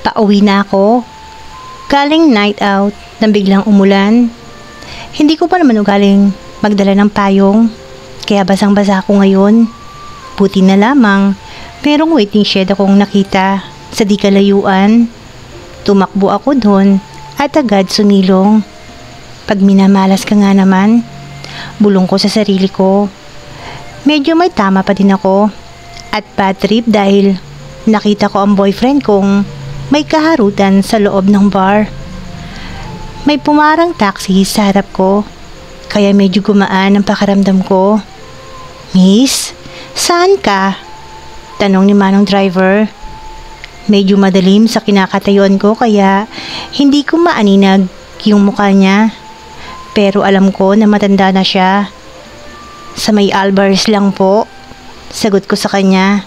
Pauwi na ako. Galing night out nang biglang umulan. Hindi ko pa naman ugaling magdala ng payong, kaya basang-basa ako ngayon. Buti na lamang, merong waiting shed akong nakita sa di kalayuan. Tumakbo ako doon at agad sumilong. Pag minamalas ka nga naman, bulong ko sa sarili ko. Medyo may tama pa din ako at bad trip dahil nakita ko ang boyfriend kong may kaharutan sa loob ng bar. May pumarang taxi sa harap ko, kaya medyo gumaan ang pakiramdam ko. "Miss, saan ka?" tanong ni manong driver. Medyo madilim sa kinakatayuan ko kaya hindi ko maaninag yung mukha niya. Pero alam ko na matanda na siya. "Sa may Albers lang po," sagot ko sa kanya.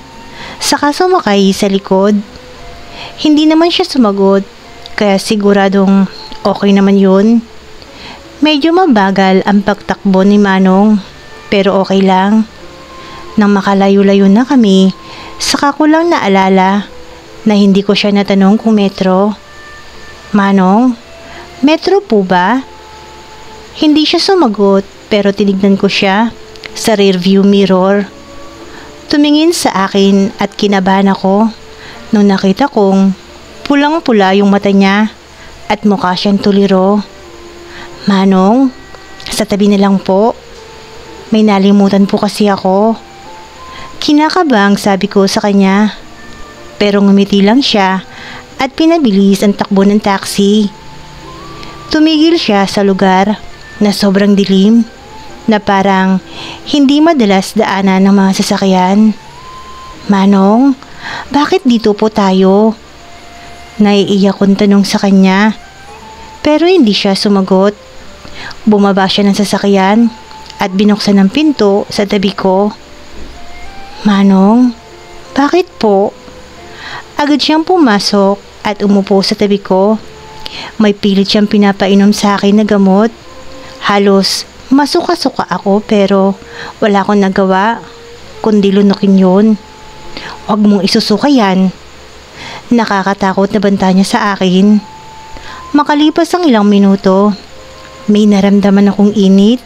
Saka sumakay sa likod. Hindi naman siya sumagot, kaya siguradong okay naman yun. Medyo mabagal ang pagtakbo ni Manong, pero okay lang. Nang makalayo-layo na kami, saka ko lang naalala na hindi ko siya natanong kung metro. "Manong, metro po ba?" Hindi siya sumagot, pero tinignan ko siya sa rearview mirror. Tumingin sa akin at kinabahan ako nung nakita kong pulang-pula yung mata niya at mukha siyang tuliro. "Manong, sa tabi na lang po. May nalimutan po kasi ako." Kinakabang sabi ko sa kanya, pero ngumiti lang siya at pinabilis ang takbo ng taxi. Tumigil siya sa lugar na sobrang dilim, na parang hindi madalas daanan ng mga sasakyan. "Manong, bakit dito po tayo?" Naiiyak kong tanong sa kanya, pero hindi siya sumagot. Bumaba siya ng sasakyan at binuksan ang pinto sa tabi ko. "Manong, bakit po?" Agad siyang pumasok at umupo sa tabi ko. May pilit siyang pinapainom sa akin na gamot. Halos masuka-suka ako pero wala akong nagawa kundi lunukin yun. "Huwag mong isusuka yan." Nakakatakot na banta niya sa akin. Makalipas ang ilang minuto, may naramdaman akong init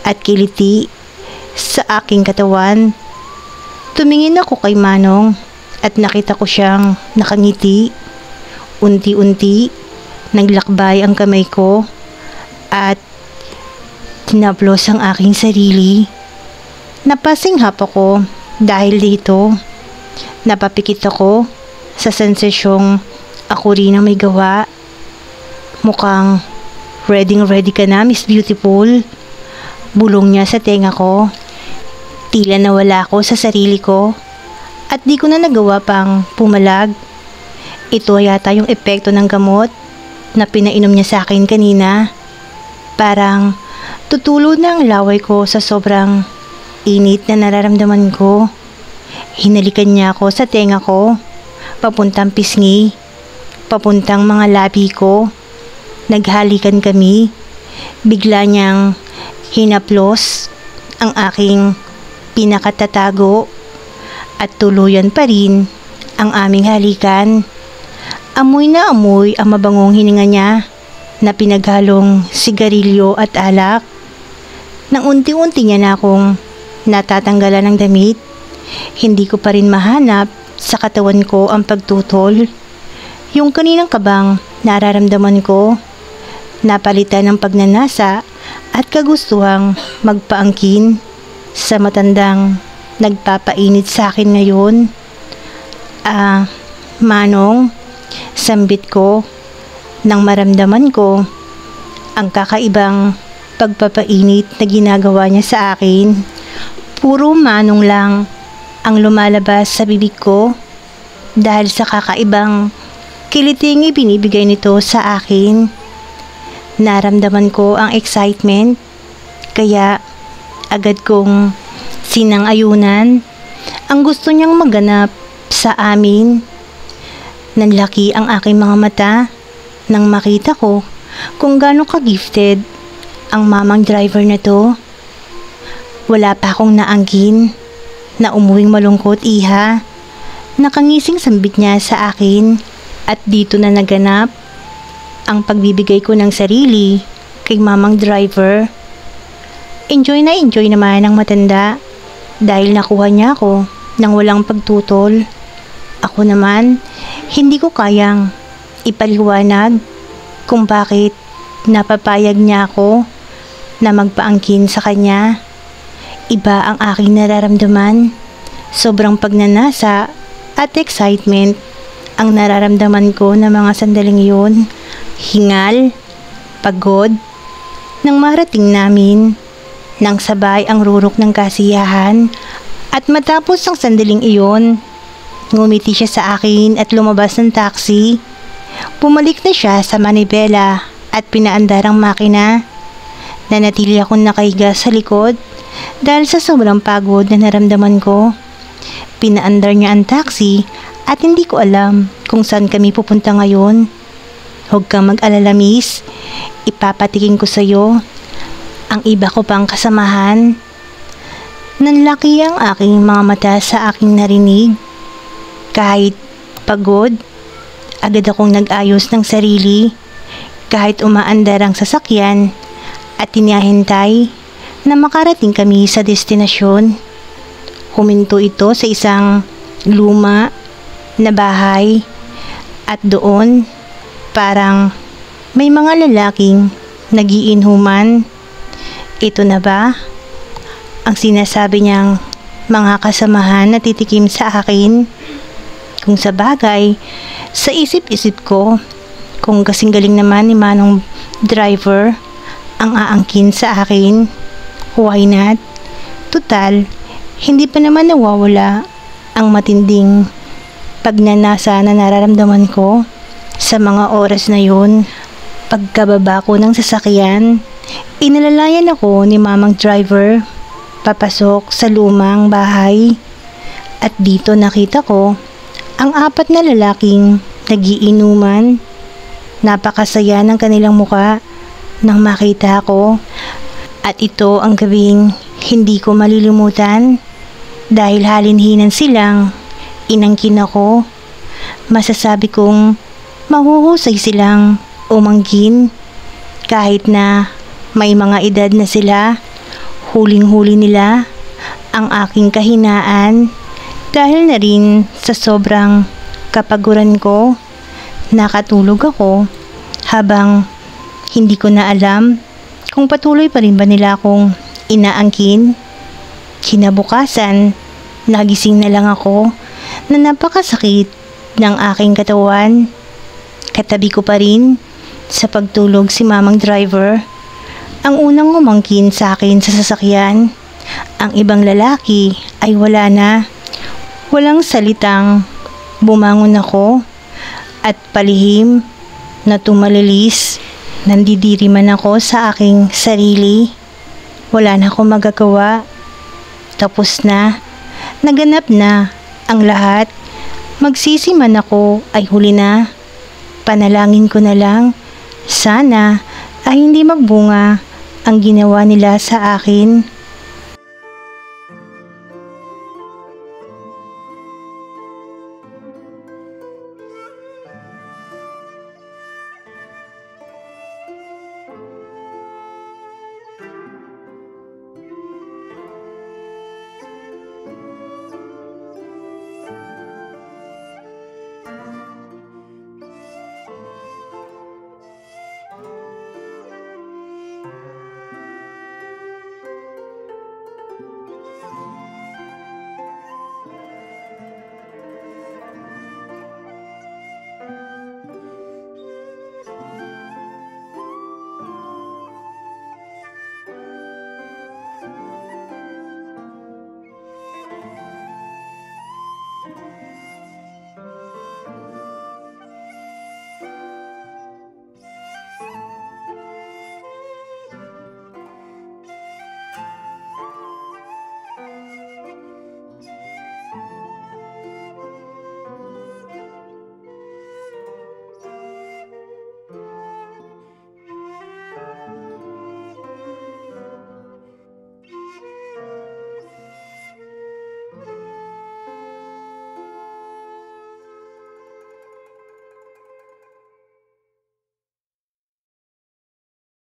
at kiliti sa aking katawan. Tumingin ako kay Manong at nakita ko siyang nakangiti. Unti-unti, naglakbay ang kamay ko at tinaplos ang aking sarili. Napasinghap ako dahil dito. Napapikit ako sa sensasyong ako rin ang may gawa. "Mukhang ready ka na, Miss Beautiful." Bulong niya sa tenga ko. Tila nawala ako sa sarili ko at di ko na nagawa pang pumalag. Ito yata yung epekto ng gamot na pinainom niya sa akin kanina. Parang tutulo na ang laway ko sa sobrang init na nararamdaman ko. Hinalikan niya ako sa tenga ko, papuntang pisngi, papuntang mga labi ko. Naghalikan kami. Bigla niyang hinaplos ang aking pinakatatago at tuluyan pa rin ang aming halikan. Amoy na amoy ang mabangong hininga niya na pinaghalong sigarilyo at alak. Nang unti-unti niya na akong natatanggalan ng damit, hindi ko pa rin mahanap sa katawan ko ang pagtutol. Yung kaninang kabang nararamdaman ko, napalitan ng pagnanasa at kagustuhang magpaangkin sa matandang nagpapainit sa akin ngayon. "Manong," sambit ko nang maramdaman ko ang kakaibang pagpapainit na ginagawa niya sa akin. Puro manong lang ang lumalabas sa bibig ko dahil sa kakaibang kiliting ibinibigay nito sa akin. Naramdaman ko ang excitement, kaya agad kong sinang-ayunan ang gusto niyang maganap sa amin. Nanlaki ang aking mga mata nang makita ko kung gaano ka-gifted ang mamang driver na to. Wala pa akong naangkin na umuwing malungkot, iha. Nakangising sambit niya sa akin. At dito na naganap ang pagbibigay ko ng sarili kay mamang driver. Enjoy naman ang matanda dahil nakuha niya ako nang walang pagtutol. Ako naman, hindi ko kayang ipaliwanag kung bakit napapayag niya ako na magpaangkin sa kanya. Iba ang aking nararamdaman. Sobrang pagnanasa at excitement ang nararamdaman ko na mga sandaling yun. Hingal, pagod, nang marating namin, nang sabay ang rurok ng kasiyahan. At matapos ang sandaling iyon, ngumiti siya sa akin at lumabas ng taxi. Bumalik na siya sa manibela at pinaandar ang makina. Nanatili akong nakahiga sa likod dahil sa sobrang pagod na naramdaman ko. Pinaandar niya ang taxi at hindi ko alam kung saan kami pupunta ngayon. Huwag kang mag-alala, miss. Ipapatikin ko sa'yo ang iba ko pang kasamahan. Nanlaki ang aking mga mata sa aking narinig. Kahit pagod, agad akong nag-ayos ng sarili. Kahit umaandar ang sasakyan at tinihintay na makarating kami sa destinasyon. Huminto ito sa isang luma na bahay at doon parang may mga lalaking nagiinuman. Ito na ba ang sinasabi niyang mga kasamahan na titikim sa akin? Kung sa bagay, sa isip-isip ko, kung kasing galing naman ni manong driver ang aangkin sa akin, why not? Tutal, hindi pa naman nawawala ang matinding pagnanasa na nararamdaman ko sa mga oras na yun. Pagkababa ko ng sasakyan, inalalayan ako ni mamang driver papasok sa lumang bahay. At dito nakita ko ang 4 na lalaking nagiinuman. Napakasaya ng kanilang muka nang makita ko. At ito ang gabing hindi ko malilimutan dahil halinhinan silang inangkin ako. Masasabi kong mahuhusay silang umangkin kahit na may mga edad na sila. Huling-huli nila ang aking kahinaan dahil na rin sa sobrang kapaguran ko. Nakatulog ako habang hindi ko na alam kung patuloy pa rin ba nila akong inaangkin. Kinabukasan, nagising na lang ako na napakasakit ng aking katawan. Katabi ko pa rin sa pagtulog si mamang driver. Ang unang umangkin sa akin sa sasakyan. Ang ibang lalaki ay wala na. Walang salitang bumangon ako at palihim na tumalilis. Nandidiriman ako sa aking sarili. Wala na akong magagawa. Tapos na. Naganap na ang lahat. Magsisi man ako ay huli na. Panalangin ko na lang. Sana ay hindi magbunga ang ginawa nila sa akin.